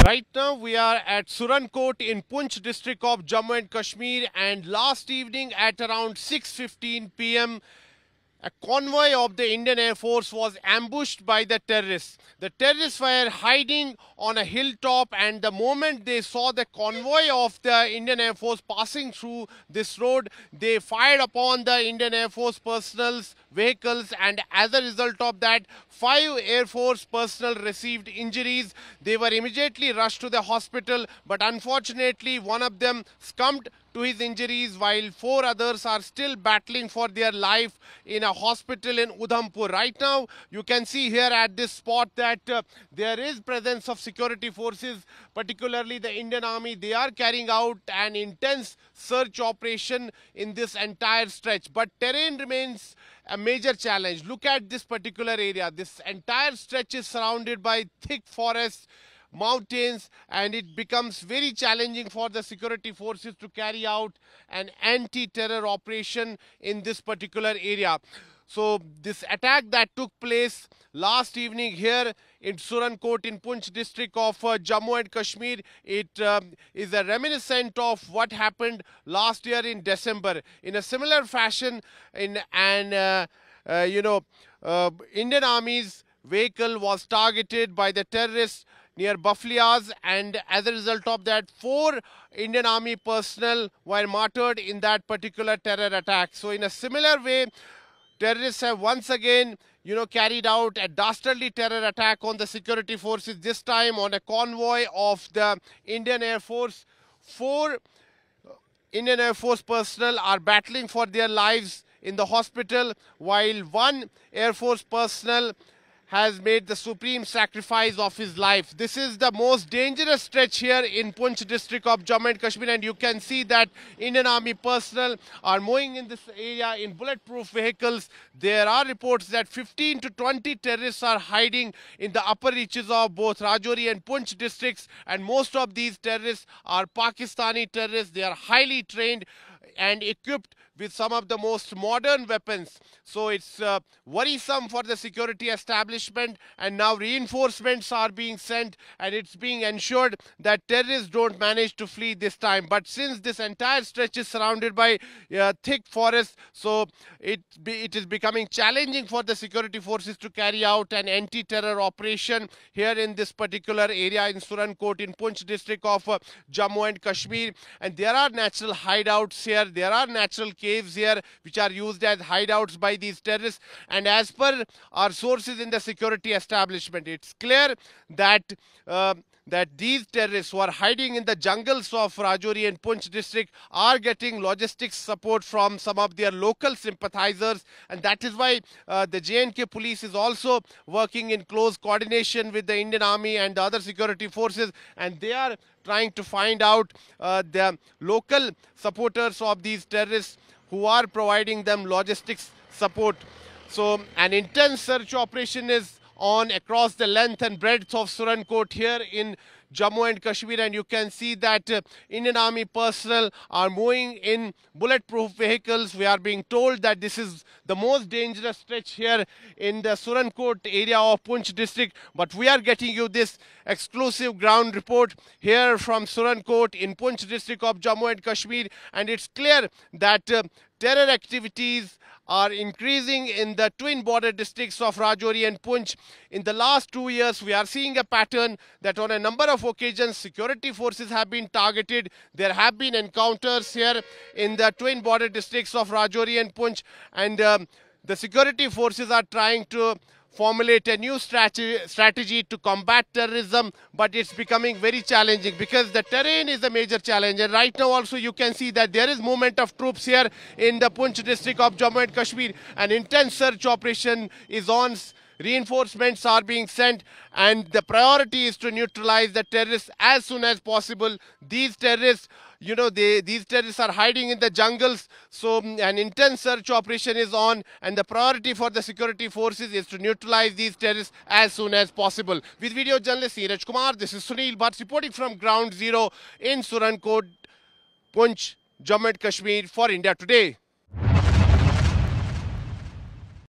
Right now we are at Surankot in Poonch district of Jammu and Kashmir, and last evening at around 6:15 p.m. a convoy of the Indian Air Force was ambushed by the terrorists. The terrorists were hiding on a hilltop, and the moment they saw the convoy of the Indian Air Force passing through this road, they fired upon the Indian Air Force personnel's vehicles, and as a result of that, 5 Air Force personnel received injuries. They were immediately rushed to the hospital, but unfortunately one of them succumbed to his injuries, while 4 others are still battling for their life in a hospital in Udhampur. Right now, you can see here at this spot that there is presence of security forces, particularly the Indian Army. They are carrying out an intense search operation in this entire stretch, but terrain remains a major challenge. Look at this particular area. This entire stretch is surrounded by thick forests, mountains, and it becomes very challenging for the security forces to carry out an anti-terror operation in this particular area. So this attack that took place last evening here in Surankot in Poonch district of Jammu and Kashmir, it is a reminiscent of what happened last year in December. In a similar fashion, in an Indian Army's vehicle was targeted by the terrorists near Bafliaz, and as a result of that, 4 Indian Army personnel were martyred in that particular terror attack. So in a similar way, terrorists have once again carried out a dastardly terror attack on the security forces, this time on a convoy of the Indian Air Force. 4 Indian Air Force personnel are battling for their lives in the hospital, while 1 Air Force personnel has made the supreme sacrifice of his life. This is the most dangerous stretch here in Poonch district of Jammu and Kashmir, and you can see that Indian Army personnel are moving in this area in bulletproof vehicles. There are reports that 15 to 20 terrorists are hiding in the upper reaches of both Rajouri and Poonch districts, and most of these terrorists are Pakistani terrorists. They are highly trained and equipped with some of the most modern weapons. So it's worrisome for the security establishment, and now reinforcements are being sent, and it's being ensured that terrorists don't manage to flee this time. But since this entire stretch is surrounded by thick forest, so it is becoming challenging for the security forces to carry out an anti-terror operation here in this particular area in Surankot in Poonch district of Jammu and Kashmir. And there are natural hideouts here. There are natural caves here which are used as hideouts by these terrorists, and as per our sources in the security establishment, it's clear that these terrorists who are hiding in the jungles of Rajouri and Poonch district are getting logistics support from some of their local sympathizers, and that is why the J&K police is also working in close coordination with the Indian Army and the other security forces, and they are trying to find out the local supporters of these terrorists who are providing them logistics support. So an intense search operation is on across the length and breadth of Surankot here in Jammu and Kashmir, and you can see that Indian Army personnel are moving in bulletproof vehicles. We are being told that this is the most dangerous stretch here in the Surankot area of Poonch district, but we are getting you this exclusive ground report here from Surankot in Poonch district of Jammu and Kashmir, and it's clear that terror activities are increasing in the twin border districts of Rajouri and Poonch. In the last 2 years, we are seeing a pattern that on a number of occasions, security forces have been targeted. There have been encounters here in the twin border districts of Rajouri and Poonch, and the security forces are trying to formulate a new strategy to combat terrorism, but it's becoming very challenging because the terrain is a major challenge. And right now also you can see that there is movement of troops here in the Poonch district of Jammu and Kashmir. An intense search operation is on. Reinforcements are being sent, and the priority is to neutralize the terrorists as soon as possible. These terrorists, these terrorists are hiding in the jungles, so an intense search operation is on, and the priority for the security forces is to neutralize these terrorists as soon as possible. With video journalist Neeraj Kumar, this is Sunil Bhatt reporting from Ground Zero in Surankot, Poonch, Jammu and Kashmir for India Today.